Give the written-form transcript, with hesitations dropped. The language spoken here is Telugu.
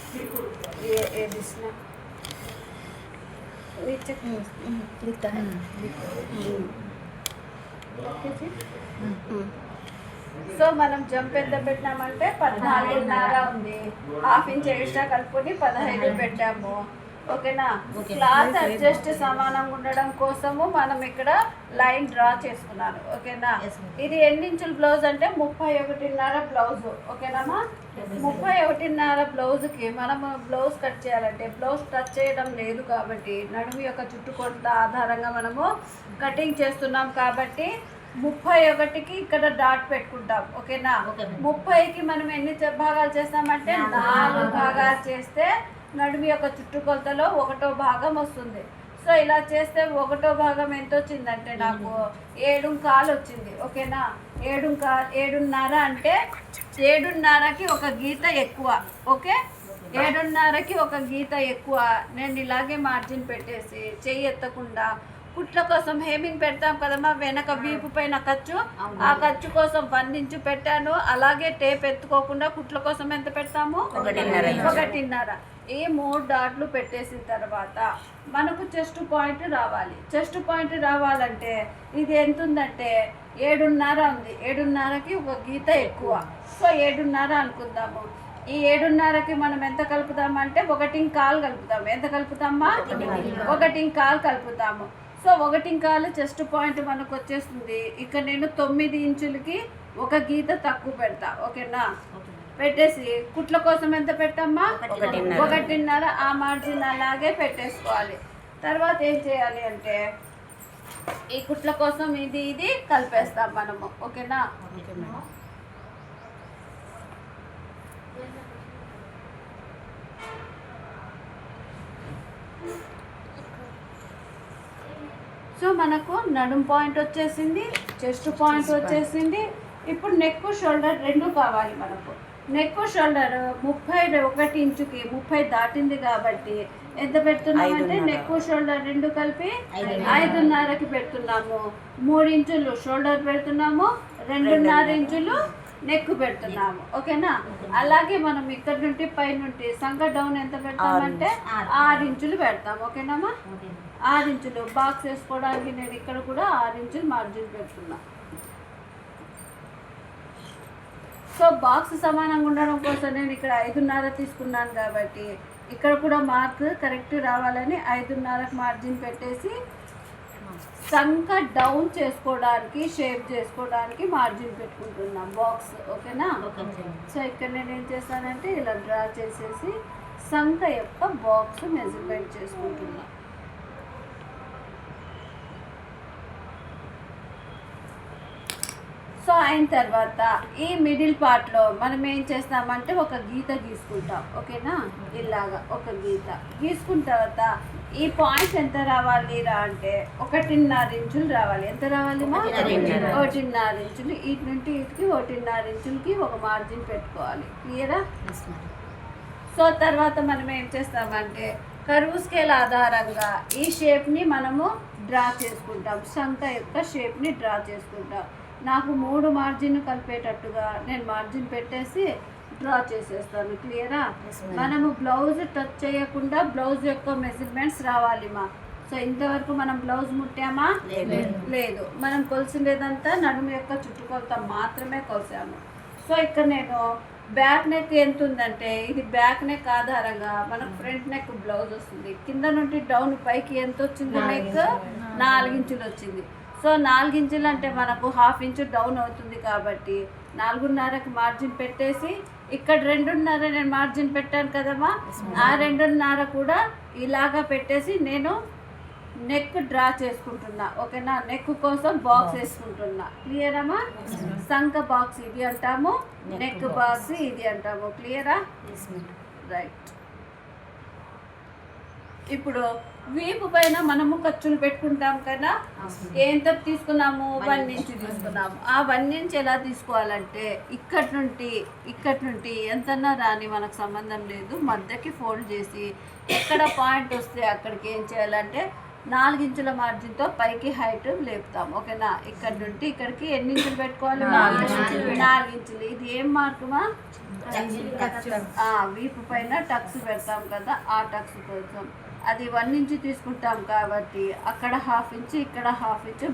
ये दिसना दिखता है। సో మనం జంప్ ఎంత పెట్టినామంటే 14.5 ఉంది. హాఫ్ ఇంచ్ ఎక్స్ట్రా కలుపుకొని 15 పెట్టాము. ఓకేనా? క్లాత్ అడ్జస్ట్ సమానంగా ఉండడం కోసము మనం ఇక్కడ లైన్ డ్రా చేసుకున్నాను. ఓకేనా? ఇది ఎన్ని ఇంచుల బ్లౌజ్ అంటే 31.5 బ్లౌజ్. ఓకేనామా? 31.5 బ్లౌజ్కి మనం బ్లౌజ్ కట్ చేయాలంటే బ్లౌజ్ టచ్ చేయడం లేదు కాబట్టి నడుము యొక్క చుట్టుకొలత ఆధారంగా మనము కటింగ్ చేస్తున్నాం కాబట్టి 31కి ఇక్కడ డాట్ పెట్టుకుంటాం. ఓకేనా? 30కి మనం ఎన్ని భాగాలు చేస్తామంటే 4 భాగాలు చేస్తే నడుము యొక్క చుట్టుకొలతలో 1వ భాగం వస్తుంది. సో ఇలా చేస్తే 1వ భాగం ఎంత వచ్చిందంటే నాకు 7.25 వచ్చింది. ఓకేనా? 7.5 అంటే 7.5కి ఒక గీత ఎక్కువ. ఓకే, 7.5కి ఒక గీత ఎక్కువ. నేను ఇలాగే మార్జిన్ పెట్టేసి చెయ్యి ఎత్తకుండా కుట్ల కోసం హేమింగ్ పెడతాం కదమ్మా, వెనక వీపు పైన ఖర్చు, ఆ ఖర్చు కోసం 1 ఇంచు పెట్టాను. అలాగే టేప్ ఎత్తుకోకుండా కుట్ల కోసం ఎంత పెడతాము? 1.5. ఈ 3 డాట్లు పెట్టేసిన తర్వాత మనకు చెస్ట్ పాయింట్ రావాలి. చెస్ట్ పాయింట్ రావాలంటే ఇది ఎంత ఉందంటే 7.5 ఉంది. 7.5కి ఒక గీత ఎక్కువ. సో 7.5 అనుకుందాము. ఈ 7.5కి మనం ఎంత కలుపుతామంటే 1.25 కలుపుతాము. ఎంత కలుపుతామా? 1.25 కలుపుతాము. సో 1.25 చెస్ట్ పాయింట్ మనకు వచ్చేస్తుంది. ఇక్కడ నేను 9 ఇంచులకి ఒక గీత తక్కువ పెడతా. ఓకేనా? పెట్టేసి కుట్ల కోసం ఎంత పెట్టమ్మా? 1.5. ఆ మార్జిన్ అలాగే పెట్టేసుకోవాలి. తర్వాత ఏం చేయాలి అంటే ఈ కుట్ల కోసం ఇది కలిపేస్తాం మనము. ఓకేనా? సో మనకు నడుం పాయింట్ వచ్చేసింది, చెస్ట్ పాయింట్ వచ్చేసింది. ఇప్పుడు నెక్ షోల్డర్ 2 కావాలి మనకు. నెక్ షోల్డర్ 31 ఇంచుకి 30 దాటింది కాబట్టి ఎంత పెడుతున్నామంటే నెక్ షోల్డర్ 2 కలిపి 5.5కి పెడుతున్నాము. 3 ఇంచులు షోల్డర్ పెడుతున్నాము, 2.5 ఇంచులు నెక్ పెడుతున్నాము. ఓకేనా? అలాగే మనం ఇక్కడ నుండి పై నుండి సంగ డౌన్ ఎంత పెడతామంటే 6 ఇంచులు పెడతాము. ఓకేనామా? 6 ఇంచులు బాక్స్ వేసుకోవడానికి నేను ఇక్కడ కూడా 6 ఇంచులు మార్జిన్ పెడుతున్నా. సో బాక్స్ సమానంగా ఉండడం కోసం నేను ఇక్కడ 5.5 తీసుకున్నాను కాబట్టి ఇక్కడ కూడా మార్క్ కరెక్ట్ రావాలని 5.5కి మార్జిన్ పెట్టేసి సంక డౌన్ చేసుకోవడానికి షేప్ చేసుకోవడానికి మార్జిన్ పెట్టుకుంటున్నాం బాక్స్. ఓకేనా? సో ఇక్కడ నేను ఏం చేస్తానంటే ఇలా డ్రా చేసేసి సంక యొక్క బాక్స్ మెజర్మెంట్ చేసుకుంటున్నా. సో అయిన తర్వాత ఈ మిడిల్ పార్ట్లో మనం ఏం చేస్తామంటే ఒక గీత గీసుకుంటాం. ఓకేనా? ఇలాగా ఒక గీత గీసుకున్న తర్వాత ఈ పాయింట్ ఎంత రావాలి అంటే 1.5 ఇంచులు రావాలి. ఎంత రావాలి? 1.5 ఇంచులు. ఇటు నుండి ఇటుకి 1.5 ఇంచులకి ఒక మార్జిన్ పెట్టుకోవాలి. క్లియరా? సో తర్వాత మనం ఏం చేస్తామంటే కర్వ్ స్కేల్ ఆధారంగా ఈ షేప్ని మనము డ్రా చేసుకుంటాం. శంఖ యొక్క షేప్ని డ్రా చేసుకుంటాం. నాకు 3 మార్జిన్ కలిపేటట్టుగా నేను మార్జిన్ పెట్టేసి డ్రా చేసేస్తాను. క్లియరా? మనము బ్లౌజ్ టచ్ చేయకుండా బ్లౌజ్ యొక్క మెజర్మెంట్స్ రావాలి మా. సో ఇంతవరకు మనం బ్లౌజ్ ముట్టామా? లేదు. మనం కొలిసిందేదంతా నడుము యొక్క చుట్టుకొలత మాత్రమే కొలిసాము. సో ఇక్కడ నేను బ్యాక్ నెక్ ఎంత ఉందంటే ఇది బ్యాక్ నెక్ ఆధారంగా మనకు ఫ్రంట్ నెక్ బ్లౌజ్ వస్తుంది. కింద నుండి డౌన్ పైకి ఎంత వచ్చింది? నెక్ 4 ఇంచులు వచ్చింది. సో 4 ఇంచులు అంటే మనకు 1/2 ఇంచు డౌన్ అవుతుంది కాబట్టి 4.5కి మార్జిన్ పెట్టేసి ఇక్కడ 2.5 నేను మార్జిన్ పెట్టాను కదమ్మా, ఆ 2.5 కూడా ఇలాగా పెట్టేసి నేను నెక్ డ్రా చేసుకుంటున్నా. ఓకేనా? నెక్ కోసం బాక్స్ వేసుకుంటున్నా. క్లియర్ అమ్మా? సంక బాక్స్ ఇది అంటాము, నెక్ బాక్స్ ఇది అంటాము. క్లియరా? రైట్. ఇప్పుడు వీపు పైన మనము ఖర్చులు పెట్టుకుంటాం కదా, ఎంత తీసుకున్నాము? 1 ఇంచ్ తీసుకున్నాము. ఆ 1 ఇంచ్ ఎలా తీసుకోవాలంటే ఇక్కడి నుండి ఎంతన్నా రాని మనకు సంబంధం లేదు, మధ్యకి ఫోల్డ్ చేసి ఎక్కడ పాయింట్ వస్తే అక్కడికి ఏం చేయాలంటే 4 ఇంచుల మార్జిన్తో పైకి హైట్ లేపుతాం. ఓకేనా, ఇక్కడ నుండి ఇక్కడికి ఎన్ని ఇంచులు పెట్టుకోవాలి? 4 ఇంచులు. ఇది ఏం మార్కుమా? వీపు పైన టక్స్ పెడతాం కదా, ఆ టక్స్ కోసం. అది 1 ఇంచు తీసుకుంటాం కాబట్టి అక్కడ 1/2 ఇంచు, ఇక్కడ 1/2 ఇంచు